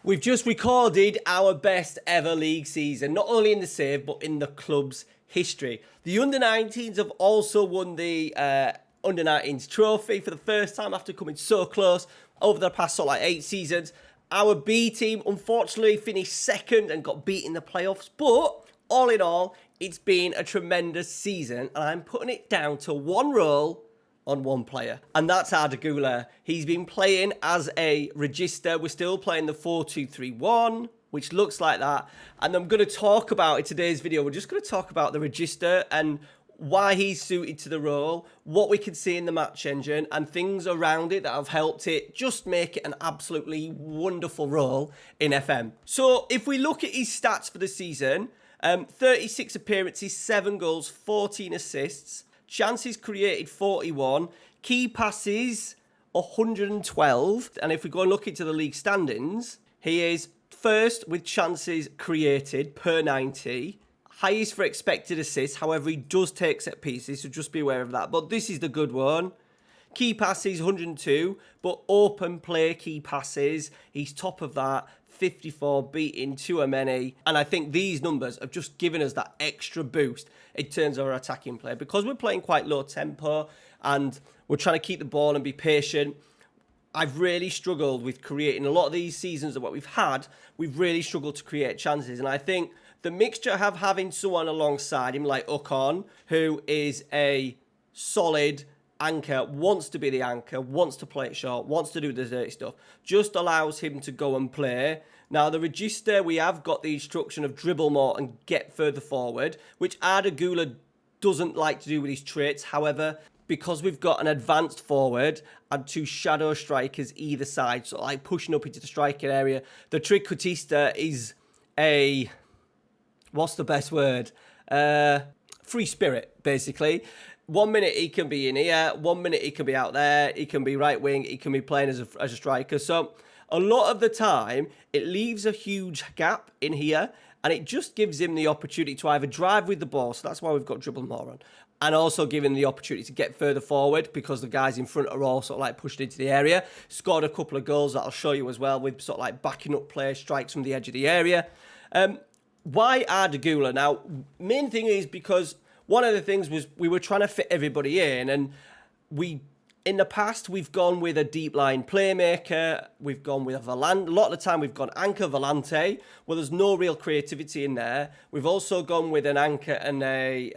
We've just recorded our best ever league season, not only in the save, but in the club's history. The under-19s have also won the under-19s trophy for the first time after coming so close over the past 8 seasons. Our B team unfortunately finished second and got beat in the playoffs, but all in all, it's been a tremendous season, and I'm putting it down to one role on one player, and that's Ardagula. He's been playing as a regista. We're still playing the 4-2-3-1, which looks like that, and I'm going to talk about in today's video. We're just going to talk about the regista and why he's suited to the role, what we can see in the match engine, and things around it that have helped it just make it an absolutely wonderful role in FM. So if we look at his stats for the season, 36 appearances, 7 goals, 14 assists, chances created 41, key passes 112, and if we go and look into the league standings, he is first with chances created per 90, highest for expected assists. However, he does take set pieces, so just be aware of that, but this is the good one. Key passes 102, but open play key passes, he's top of that, 54, beating Tuameni, and I think these numbers have just given us that extra boost in terms of our attacking play, because we're playing quite low tempo and we're trying to keep the ball and be patient. I've really struggled with creating a lot of these seasons of what we've had. We've really struggled to create chances, and I think the mixture of having someone alongside him like Ocon, who is a solid anchor, wants to be the anchor, wants to play it short, wants to do the dirty stuff, just allows him to go and play. Now, the Regista, we have got the instruction of dribble more and get further forward, which Ardagula doesn't like to do with his traits. However, because we've got an advanced forward and 2 shadow strikers either side, so like pushing up into the striking area, the Treq is a, what's the best word? Free spirit, basically. 1 minute he can be in here, 1 minute he can be out there, he can be right wing, he can be playing as a striker. So a lot of the time, it leaves a huge gap in here, and it just gives him the opportunity to either drive with the ball, so that's why we've got dribble more on, and also giving the opportunity to get further forward because the guys in front are all pushed into the area. Scored a couple of goals that I'll show you as well with backing up play, strikes from the edge of the area. Why Ardagula? Now, main thing is because one of the things was we were trying to fit everybody in, and in the past, we've gone with a deep line playmaker, we've gone with a Volante. A lot of the time, we've gone anchor Volante. Well, there's no real creativity in there. We've also gone with an anchor and a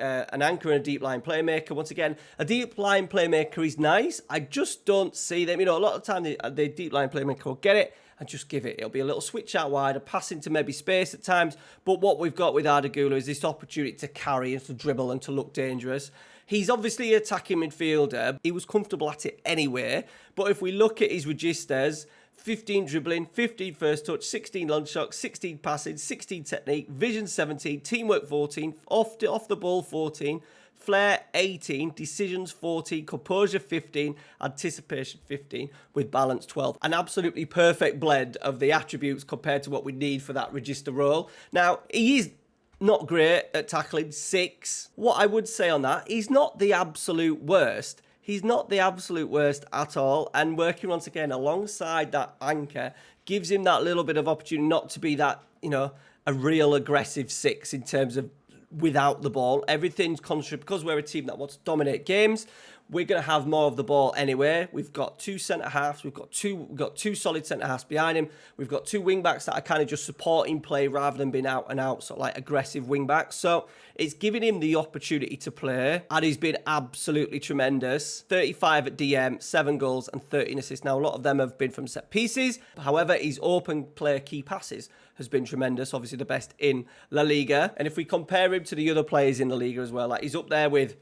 deep line playmaker. Once again, a deep line playmaker is nice. I just don't see them. A lot of the time, the deep line playmaker will get it and just give it. It'll be a little switch out wide, a pass into maybe space at times. But what we've got with Ardagula is this opportunity to carry and to dribble and to look dangerous. He's obviously an attacking midfielder. He was comfortable at it anyway. But if we look at his registers, 15 dribbling, 15 first touch, 16 long shots, 16 passing, 16 technique, vision 17, teamwork 14, off the ball 14, flair 18, decisions 14, composure 15, anticipation 15, with balance 12. An absolutely perfect blend of the attributes compared to what we need for that register role. Now, he is not great at tackling, 6. What I would say on that, he's not the absolute worst. He's not the absolute worst at all. And working once again alongside that anchor gives him that little bit of opportunity not to be that, a real aggressive 6 in terms of without the ball. Everything's because we're a team that wants to dominate games. We're going to have more of the ball anyway. We've got 2 centre-halves. We've got two solid centre-halves behind him. We've got 2 wing-backs that are kind of just supporting play rather than being out-and-out, aggressive wing-backs. So it's giving him the opportunity to play, and he's been absolutely tremendous. 35 at DM, 7 goals and 13 assists. Now, a lot of them have been from set pieces. However, his open player key passes has been tremendous. Obviously, the best in La Liga. And if we compare him to the other players in La Liga as well, he's up there with...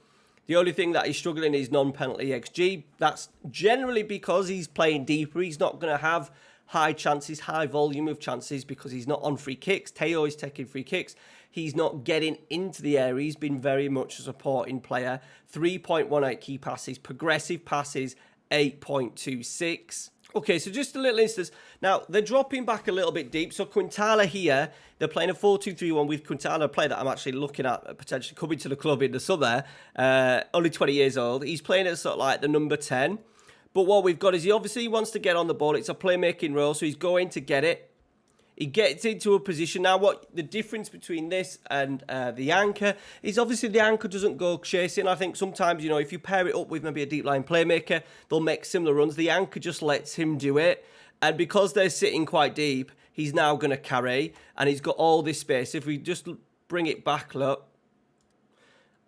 The only thing that he's struggling is non-penalty XG. That's generally because he's playing deeper. He's not going to have high chances, high volume of chances because he's not on free kicks. Teo is taking free kicks. He's not getting into the area. He's been very much a supporting player. 3.18 key passes, progressive passes, 8.26. Okay, so just a little instance. Now, they're dropping back a little bit deep. So Quintala here, they're playing a 4-2-3-1 with Quintala, a player that I'm actually looking at potentially coming to the club in the summer. Only 20 years old. He's playing at the number 10. But what we've got is he obviously wants to get on the ball. It's a playmaking role, so he's going to get it. He gets into a position. Now, what the difference between this and the anchor is obviously the anchor doesn't go chasing. I think sometimes, you know, if you pair it up with maybe a deep line playmaker, they'll make similar runs. The anchor just lets him do it. And because they're sitting quite deep, he's now going to carry. And he's got all this space. If we just bring it back, look.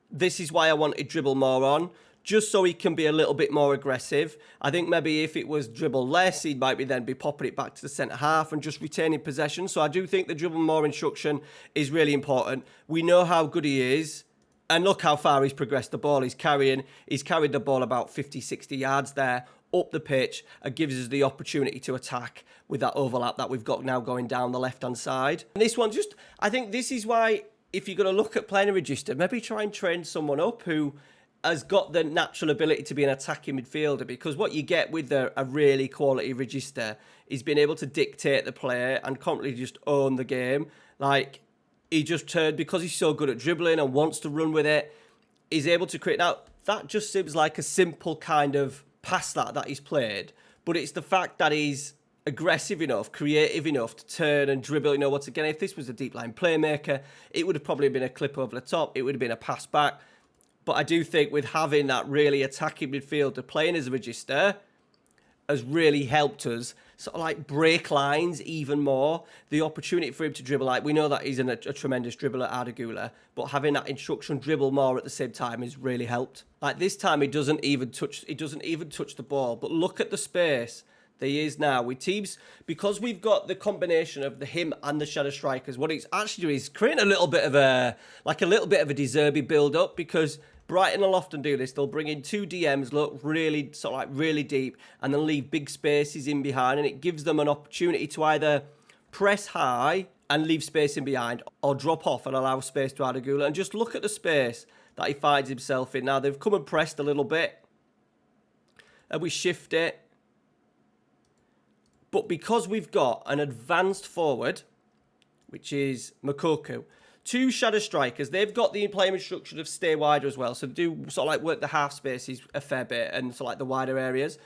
This is why I wanted dribble more on, just so he can be a little bit more aggressive. I think maybe if it was dribble less, he might then be popping it back to the centre half and just retaining possession. So I do think the dribble more instruction is really important. We know how good he is. And look how far he's progressed the ball. He's carried the ball about 50, 60 yards there up the pitch and gives us the opportunity to attack with that overlap that we've got now going down the left-hand side. And this one I think this is why, if you're going to look at playing a Regista, maybe try and train someone up who has got the natural ability to be an attacking midfielder, because what you get with a really quality Regista is being able to dictate the play and constantly just own the game. Like, he just turned, because he's so good at dribbling and wants to run with it, he's able to create. Now, that just seems like a simple kind of pass that he's played, but it's the fact that he's aggressive enough, creative enough to turn and dribble. You know, once again, if this was a deep line playmaker, it would have probably been a clip over the top. It would have been a pass back. But I do think with having that really attacking midfielder playing as a Regista has really helped us sort of like break lines even more. The opportunity for him to dribble, like we know that he's a tremendous dribbler, Ardagula, but having that instruction dribble more at the same time has really helped. Like this time, he doesn't even touch the ball. But look at the space that he is now with teams, because we've got the combination of him and the shadow strikers. What he's actually doing is creating a little bit of a De Zerbi build up, because Brighton will often do this. They'll bring in two DMs, look really sort of like really deep, and then leave big spaces in behind, and it gives them an opportunity to either press high and leave space in behind, or drop off and allow space to Ardagula. And just look at the space that he finds himself in. Now they've come and pressed a little bit, and we shift it. But because we've got an advanced forward, which is Moukoko, two shadow strikers, they've got the playing instruction of stay wider as well. So they do sort of like work the half spaces a fair bit and sort of like the wider areas.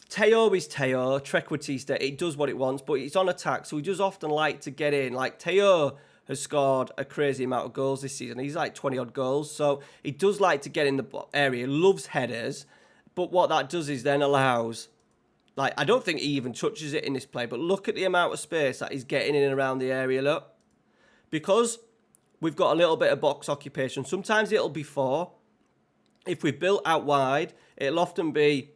Teo is Teo, Treq, it does what it wants, but it's on attack. So he does often like to get in. Like Teo has scored a crazy amount of goals this season. He's like 20 odd goals. So he does like to get in the area, loves headers. But what that does is then allows, like, I don't think he even touches it in this play, but look at the amount of space that he's getting in and around the area, look. Because we've got a little bit of box occupation, sometimes it'll be four. If we've built out wide, it'll often be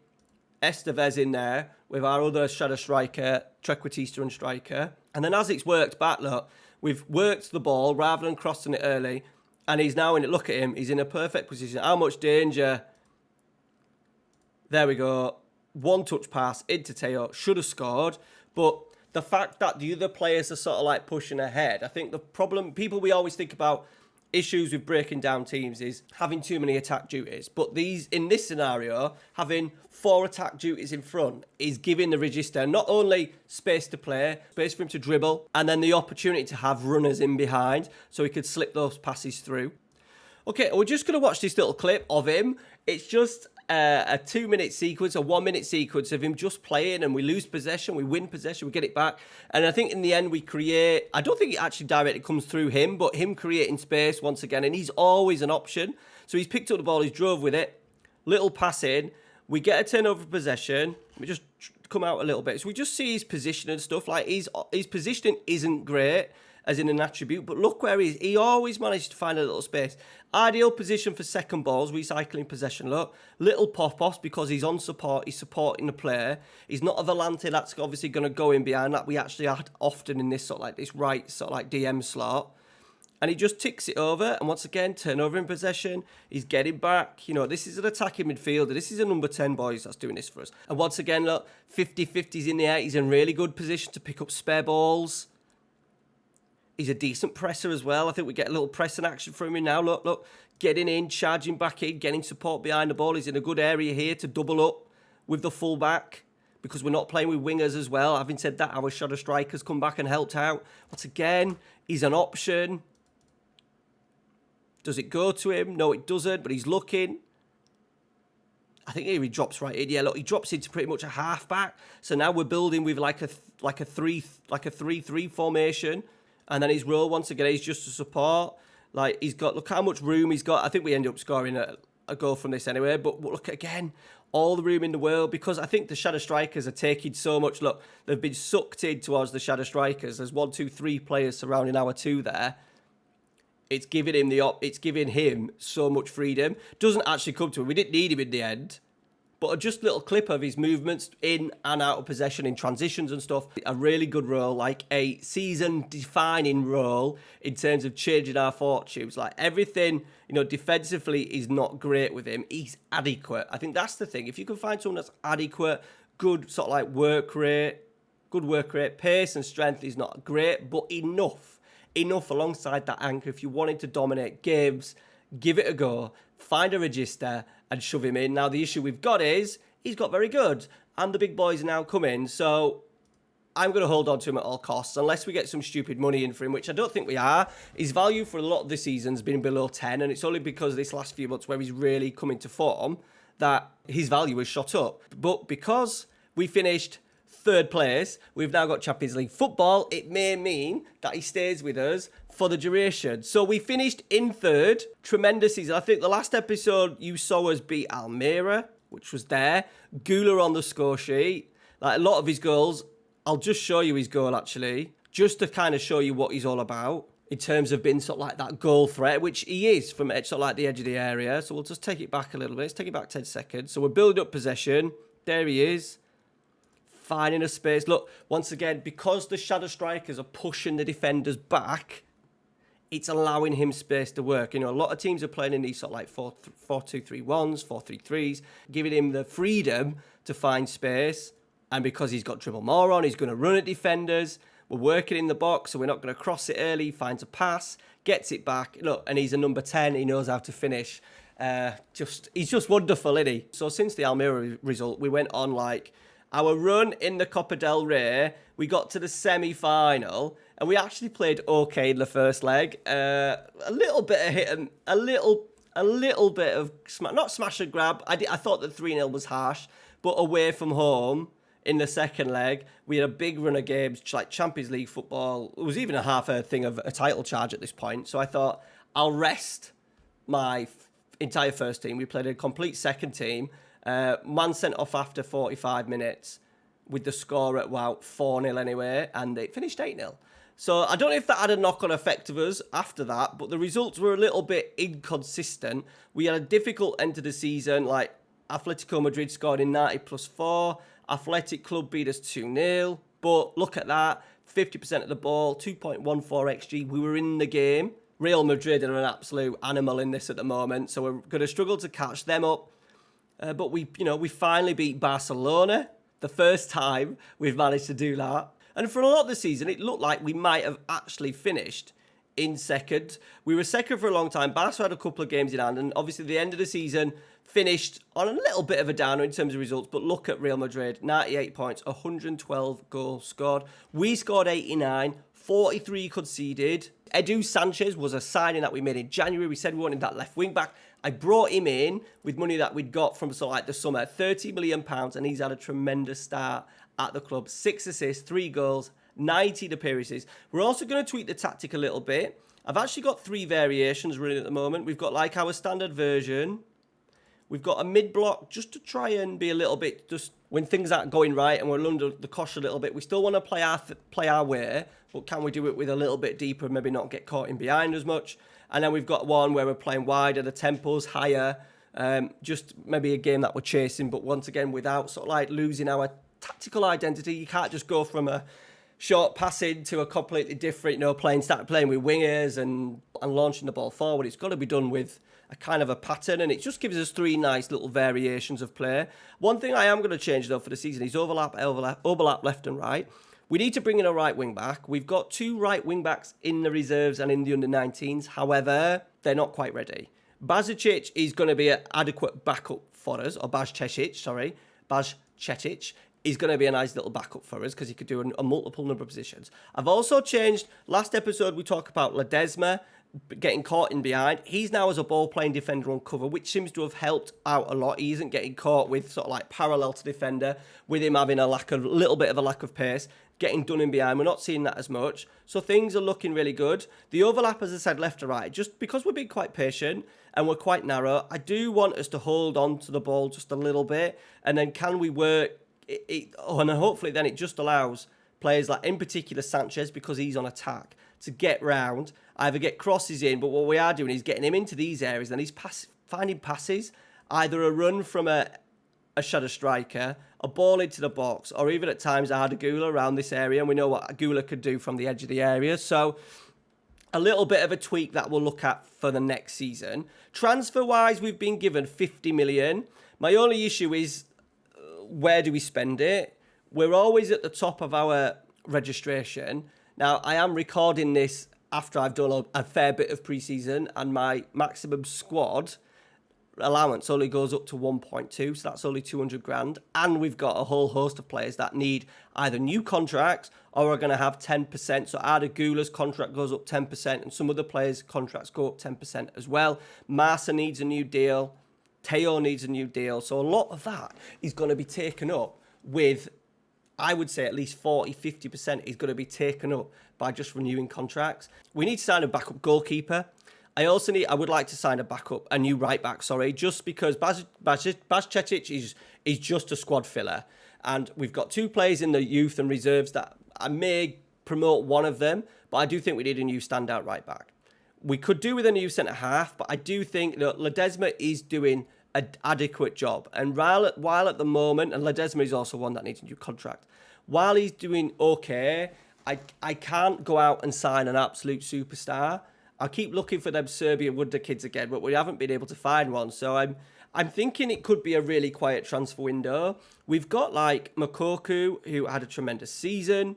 Estevez in there with our other shadow striker, Treq and striker. And then as it's worked back, look, we've worked the ball rather than crossing it early. And he's now in it. Look at him. He's in a perfect position. How much danger. There we go. One touch pass into Teo. Should have scored. But the fact that the other players are sort of like pushing ahead, I think the problem, people we always think about issues with breaking down teams is having too many attack duties. But in this scenario, having 4 attack duties in front is giving the Regista not only space to play, space for him to dribble, and then the opportunity to have runners in behind so he could slip those passes through. Okay, we're just going to watch this little clip of him. It's just a 2-minute sequence, a 1-minute sequence of him just playing, and we lose possession, we win possession, we get it back. And I think in the end we create, I don't think it actually directly comes through him, but him creating space once again, and he's always an option. So he's picked up the ball, he's drove with it, little pass in, we get a turnover possession, we just come out a little bit. So we just see his position and stuff, like his positioning isn't great as in an attribute, but look where he is. He always manages to find a little space. Ideal position for second balls, recycling possession. Look, little pop-offs because he's on support, he's supporting the player. He's not a volante that's obviously going to go in behind that we actually had often in this sort of like this right sort of like DM slot. And he just ticks it over, and once again, turnover in possession. He's getting back. You know, this is an attacking midfielder. This is a number 10, boys, that's doing this for us. And once again, look, 50-50's in the air. He's in really good position to pick up spare balls. He's a decent presser as well. I think we get a little pressing action from him now. Look, getting in, charging back in, getting support behind the ball. He's in a good area here to double up with the fullback because we're not playing with wingers as well. Having said that, our shadow strikers come back and helped out. Once again, he's an option. Does it go to him? No, it doesn't, but he's looking. I think he drops right in. Yeah, look, he drops into pretty much a half-back. So now we're building with like a 3-3 formation. And then his role, once again, is just to support. Like, he's got, look how much room he's got. I think we end up scoring a goal from this anyway. But look, again, all the room in the world, because I think the shadow strikers are taking so much. Look, they've been sucked in towards the shadow strikers. There's 1, 2, 3 players surrounding our 2 there. It's giving him so much freedom. Doesn't actually come to him. We didn't need him in the end. But just a little clip of his movements in and out of possession in transitions and stuff. A really good role, like a season-defining role in terms of changing our fortunes. Like everything, defensively is not great with him. He's adequate. I think that's the thing. If you can find someone that's adequate, good sort of like work rate, pace and strength is not great, but enough alongside that anchor. If you wanted to dominate games, give it a go. Find a Regista and shove him in. Now, the issue we've got is he's got very good. And the big boys are now coming. So I'm going to hold on to him at all costs unless we get some stupid money in for him, which I don't think we are. His value for a lot of the season has been below 10. And it's only because this last few months where he's really come into form that his value has shot up. But because we finished 3rd place, we've now got Champions League football. It may mean that he stays with us for the duration. So we finished in 3rd. Tremendous season. I think the last episode you saw us beat Almira, which was there. Gula on the score sheet. Like a lot of his goals. I'll just show you his goal actually, just to kind of show you what he's all about in terms of being sort of like that goal threat, which he is from sort of like the edge of the area. So we'll just take it back a little bit. Let's take it back 10 seconds. So we're building up possession. There he is. Finding a space. Look, once again, because the shadow strikers are pushing the defenders back, it's allowing him space to work. A lot of teams are playing in these sort of like 4-2-3-1s, 4-3-3s, giving him the freedom to find space. And because he's got dribble more on, he's going to run at defenders. We're working in the box, so we're not going to cross it early. He finds a pass, gets it back. Look, and he's a number 10. He knows how to finish. He's just wonderful, isn't he? So since the Almira result, we went on like our run in the Copa del Rey. We got to the semi-final, and we actually played okay in the first leg. A little bit of hit and a little bit of not smash and grab. I thought that 3-0 was harsh, but away from home in the second leg, we had a big run of games like Champions League football. It was even a half a thing of a title charge at this point. So I thought I'll rest my entire first team. We played a complete second team. Man sent off after 45 minutes with the score at 4-0 anyway, and it finished 8-0. So I don't know if that had a knock-on effect of us after that, but the results were a little bit inconsistent. We had a difficult end to the season, like Atletico Madrid scored in 90 plus 4, Athletic Club beat us 2-0, but look at that, 50% of the ball, 2.14 XG, we were in the game. Real Madrid are an absolute animal in this at the moment, so we're going to struggle to catch them up. But we finally beat Barcelona. The first time we've managed to do that. And for a lot of the season, it looked like we might have actually finished in second. We were second for a long time. Barca had a couple of games in hand. And obviously, the end of the season finished on a little bit of a downer in terms of results. But look at Real Madrid. 98 points, 112 goals scored. We scored 89, 43 conceded. Edu Sanchez was a signing that we made in January. We said we wanted that left wing back. I brought him in with money that we'd got from sort of like the summer, £30 million, and he's had a tremendous start at the club. 6 assists, 3 goals, 19 appearances. We're also going to tweak the tactic a little bit. I've actually got 3 variations running at the moment. We've got like our standard version. We've got a mid-block just to try and be a little bit, just when things aren't going right and we're under the cosh a little bit. We still want to play our way, but can we do it with a little bit deeper and maybe not get caught in behind as much? And then we've got one where we're playing wider, the tempo's higher, just maybe a game that we're chasing, but once again, without sort of like losing our tactical identity. You can't just go from a short passing to a completely different, start playing with wingers and launching the ball forward. It's got to be done with a kind of a pattern, and it just gives us 3 nice little variations of play. One thing I am going to change, though, for the season is overlap left and right. We need to bring in a right wing back. We've got 2 right wing backs in the reserves and in the under-19s. However, they're not quite ready. Bajcetic is going to be an adequate backup for us, or Bajcetic is going to be a nice little backup for us because he could do a multiple number of positions. I've also changed, last episode we talked about Ledesma getting caught in behind. He's now as a ball-playing defender on cover, which seems to have helped out a lot. He isn't getting caught with sort of like parallel to defender, with him having a little bit of a lack of pace, getting done in behind. We're not seeing that as much. So things are looking really good. The overlap, as I said, left to right, just because we're being quite patient and we're quite narrow, I do want us to hold on to the ball just a little bit. And then can we work it and hopefully then it just allows players like, in particular, Sanchez, because he's on attack, to get round, either get crosses in, but what we are doing is getting him into these areas, then he's finding passes, either a run from a shadow striker, a ball into the box, or even at times I had a Gula around this area, and we know what a Gula could do from the edge of the area. So a little bit of a tweak that we'll look at for the next season. Transfer-wise, we've been given 50 million. My only issue is, where do we spend it? We're always at the top of our registration. Now, I am recording this after I've done a fair bit of pre-season, and my maximum squad allowance only goes up to 1.2, so that's only 200 grand. And we've got a whole host of players that need either new contracts or are going to have 10%. So Arda Gula's contract goes up 10%, and some other players' contracts go up 10% as well. Marsa needs a new deal. Teo needs a new deal. So a lot of that is going to be taken up with, I would say at least 40-50% is going to be taken up by just renewing contracts. We need to sign a backup goalkeeper. I would like to sign a new right back, just because Baz Cetic is just a squad filler. And we've got two players in the youth and reserves that I may promote one of them, but I do think we need a new standout right back. We could do with a new centre-half, but I do think that Ledesma is doing an adequate job. And while at the moment, and Ledesma is also one that needs a new contract, while he's doing okay, I can't go out and sign an absolute superstar. I keep looking for them Serbian Wonder kids again, but we haven't been able to find one. So I'm thinking it could be a really quiet transfer window. We've got like Mokoku, who had a tremendous season.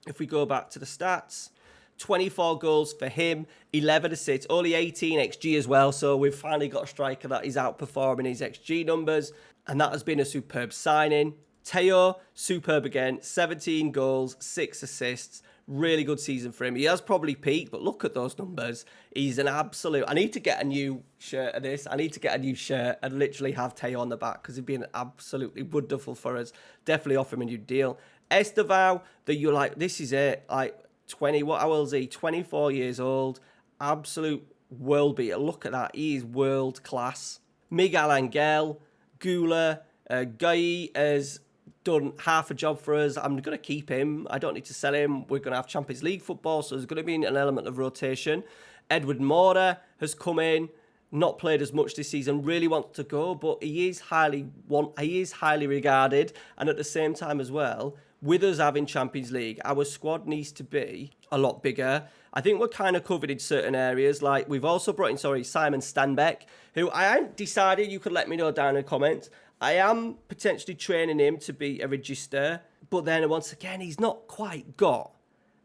If we go back to the stats, 24 goals for him, 11 assists, only 18 XG as well. So we've finally got a striker that is outperforming his XG numbers, and that has been a superb signing. Teo, superb again, 17 goals, 6 assists. Really good season for him. He has probably peaked, but look at those numbers. He's an absolute... I need to get a new shirt of this. I need to get a new shirt and literally have Teo on the back, because he's been absolutely wonderful for us. Definitely offer him a new deal. Estevao, that you're like, this is it. Like, 24 years old. Absolute world beater. Look at that. He is world class. Miguel Angel, Gula, Guy has done half a job for us. I'm going to keep him. I don't need to sell him. We're going to have Champions League football, so there's going to be an element of rotation. Edward Mora has come in, not played as much this season, really wants to go, but he is highly regarded. And at the same time as well, with us having Champions League, our squad needs to be a lot bigger. I think we're kind of covered in certain areas. Like, we've also brought in, Simon Stanbeck, who I haven't decided. You could let me know down in the comments. I am potentially training him to be a regista, but then once again, he's not quite got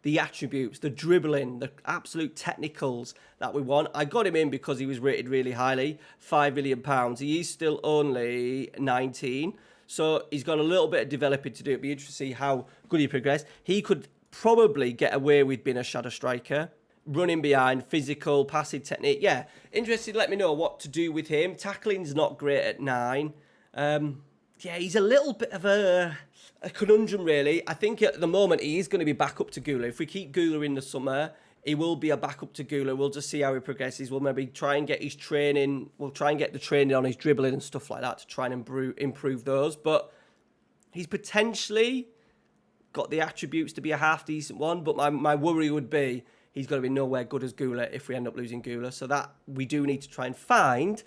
the attributes, the dribbling, the absolute technicals that we want. I got him in because he was rated really highly, £5 million. He is still only 19, so he's got a little bit of developing to do. It'd be interesting to see how good he progressed. He could probably get away with being a shadow striker, running behind, physical, passing technique. Yeah, interested, let me know what to do with him. Tackling's not great at 9. He's a little bit of a conundrum, really. I think at the moment he is going to be back up to Gula. If we keep Gula in the summer, he will be a backup to Gula. We'll just see how he progresses. We'll maybe try and get his training. We'll try and get the training on his dribbling and stuff like that to try and improve those. But he's potentially got the attributes to be a half-decent one. But my worry would be he's going to be nowhere good as Gula if we end up losing Gula. So that we do need to try and find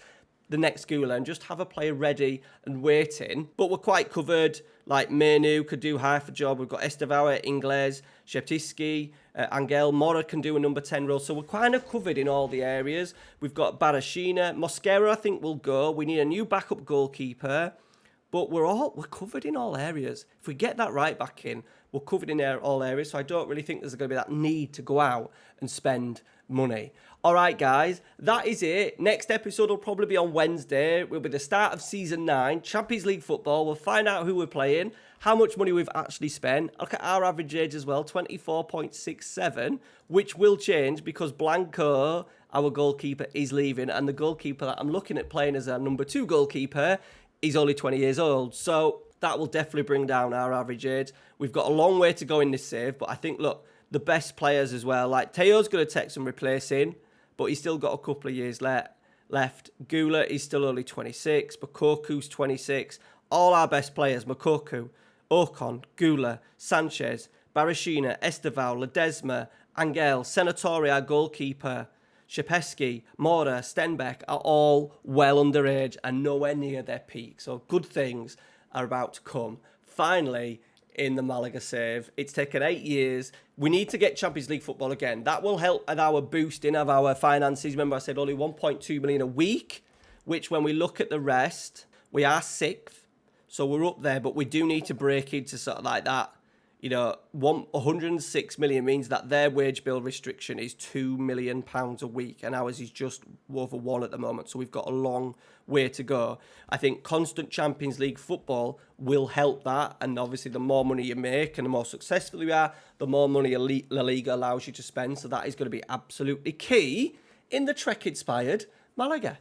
the next Gula and just have a player ready and waiting. But we're quite covered. Like Menu could do half a job. We've got Estevao, Ingles, Sheptiski, Angel. Mora can do a number 10 role. So we're kind of covered in all the areas. We've got Barashina. Mosquera, I think, will go. We need a new backup goalkeeper. But we're covered in all areas. If we get that right back in, we're covered in all areas. So I don't really think there's going to be that need to go out and spend money All right, guys, that is it. Next episode will probably be on Wednesday. It will be the start of Season 9, Champions League football. We'll find out who we're playing, how much money we've actually spent. Look at our average age as well, 24.67, which will change because Blanco, our goalkeeper, is leaving. And the goalkeeper that I'm looking at playing as our number 2 goalkeeper is only 20 years old. So that will definitely bring down our average age. We've got a long way to go in this save, but I think, look, the best players as well. Like, Teo's going to take some replacing, but he's still got a couple of years left. Gula is still only 26. Makoku's 26. All our best players, Makoku, Ocon, Gula, Sanchez, Barashina, Esteval, Ledesma, Angel, Senatore, our goalkeeper, Shepesky, Mora, Stenbeck are all well underage and nowhere near their peak. So good things are about to come. Finally, in the Malaga save. It's taken 8 years. We need to get Champions League football again. That will help at our boosting of our finances. Remember, I said only 1.2 million a week, which when we look at the rest, we are 6th. So we're up there, but we do need to break into sort of like that. 106 million means that their wage bill restriction is £2 million a week, and ours is just over 1 at the moment. So we've got a long way to go. I think constant Champions League football will help that, and obviously the more money you make and the more successful you are, the more money La Liga allows you to spend. So that is going to be absolutely key in the Treq-inspired Malaga.